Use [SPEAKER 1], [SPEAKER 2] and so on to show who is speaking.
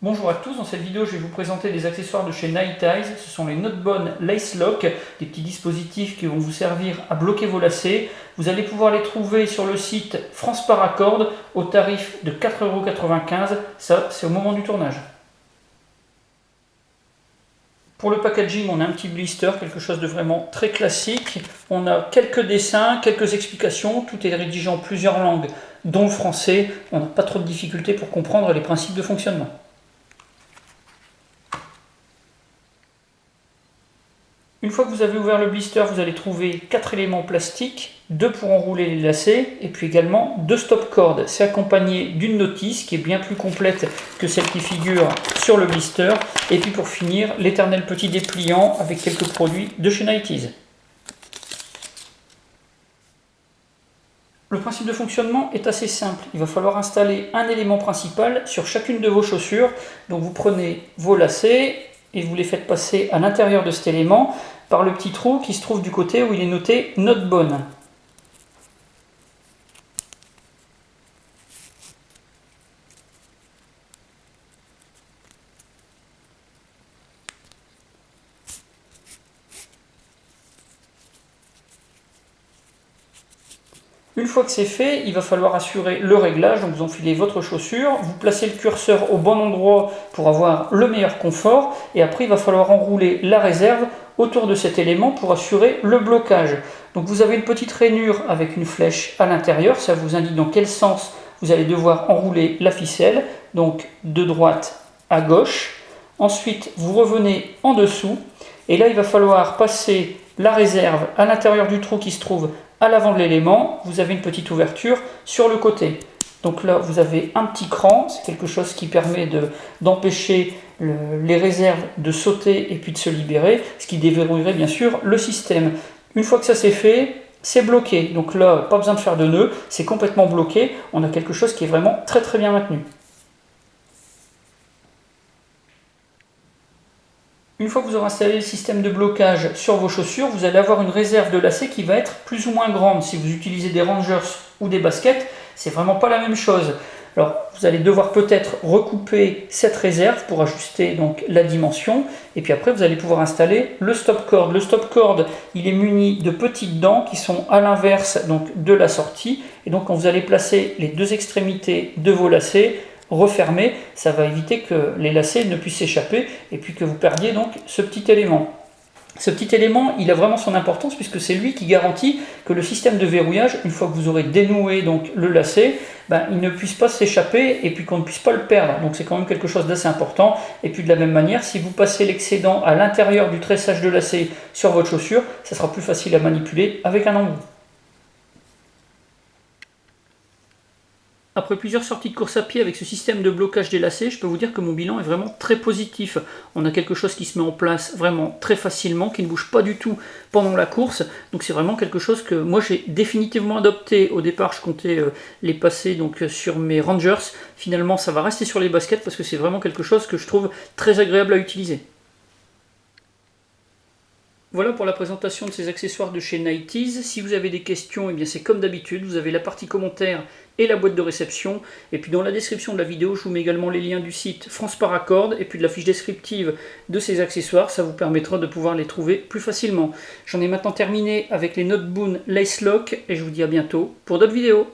[SPEAKER 1] Bonjour à tous, dans cette vidéo je vais vous présenter des accessoires de chez Nighteyes. Ce sont les Notebone Lace Lock, des petits dispositifs qui vont vous servir à bloquer vos lacets. Vous allez pouvoir les trouver sur le site France Paracord au tarif de 4,95 €, ça c'est au moment du tournage. Pour le packaging, on a un petit blister, quelque chose de vraiment très classique. On a quelques dessins, quelques explications, tout est rédigé en plusieurs langues, dont le français. On n'a pas trop de difficultés pour comprendre les principes de fonctionnement. Une fois que vous avez ouvert le blister, vous allez trouver 4 éléments plastiques, 2 pour enrouler les lacets, et puis également 2 stop-cords. C'est accompagné d'une notice qui est bien plus complète que celle qui figure sur le blister. Et puis pour finir, l'éternel petit dépliant avec quelques produits de chez Nighteyes. Le principe de fonctionnement est assez simple. Il va falloir installer un élément principal sur chacune de vos chaussures. Donc vous prenez vos lacets et vous les faites passer à l'intérieur de cet élément par le petit trou qui se trouve du côté où il est noté Notebone. Une fois que c'est fait, il va falloir assurer le réglage, donc vous enfilez votre chaussure, vous placez le curseur au bon endroit pour avoir le meilleur confort, et après il va falloir enrouler la réserve autour de cet élément pour assurer le blocage. Donc vous avez une petite rainure avec une flèche à l'intérieur, ça vous indique dans quel sens vous allez devoir enrouler la ficelle, donc de droite à gauche. Ensuite vous revenez en dessous, et là il va falloir passer la réserve à l'intérieur du trou qui se trouve à l'avant de l'élément. Vous avez une petite ouverture sur le côté. Donc là, vous avez un petit cran, c'est quelque chose qui permet d'empêcher les réserves de sauter et puis de se libérer, ce qui déverrouillerait bien sûr le système. Une fois que ça c'est fait, c'est bloqué. Donc là, pas besoin de faire de nœud, c'est complètement bloqué. On a quelque chose qui est vraiment très bien maintenu. Une fois que vous aurez installé le système de blocage sur vos chaussures, vous allez avoir une réserve de lacets qui va être plus ou moins grande. Si vous utilisez des Rangers ou des baskets, c'est vraiment pas la même chose. Alors vous allez devoir peut-être recouper cette réserve pour ajuster donc la dimension, et puis après vous allez pouvoir installer le stop-cord. Le stop-cord, il est muni de petites dents qui sont à l'inverse donc de la sortie, et donc quand vous allez placer les deux extrémités de vos lacets, refermé, ça va éviter que les lacets ne puissent s'échapper et puis que vous perdiez donc ce petit élément. Ce petit élément, il a vraiment son importance puisque c'est lui qui garantit que le système de verrouillage, une fois que vous aurez dénoué donc le lacet, il ne puisse pas s'échapper et puis qu'on ne puisse pas le perdre. Donc c'est quand même quelque chose d'assez important. Et puis de la même manière, si vous passez l'excédent à l'intérieur du tressage de lacet sur votre chaussure, ça sera plus facile à manipuler avec un embout. Après plusieurs sorties de course à pied avec ce système de blocage des lacets, je peux vous dire que mon bilan est vraiment très positif. On a quelque chose qui se met en place vraiment très facilement, qui ne bouge pas du tout pendant la course. Donc c'est vraiment quelque chose que moi j'ai définitivement adopté. Au départ, je comptais les passer donc sur mes Rangers. Finalement, ça va rester sur les baskets parce que c'est vraiment quelque chose que je trouve très agréable à utiliser. Voilà pour la présentation de ces accessoires de chez Nighteyes. Si vous avez des questions, eh bien c'est comme d'habitude, vous avez la partie commentaires et la boîte de réception. Et puis dans la description de la vidéo, je vous mets également les liens du site France Paracord et puis de la fiche descriptive de ces accessoires. Ça vous permettra de pouvoir les trouver plus facilement. J'en ai maintenant terminé avec les Notebone Lace Lock et je vous dis à bientôt pour d'autres vidéos.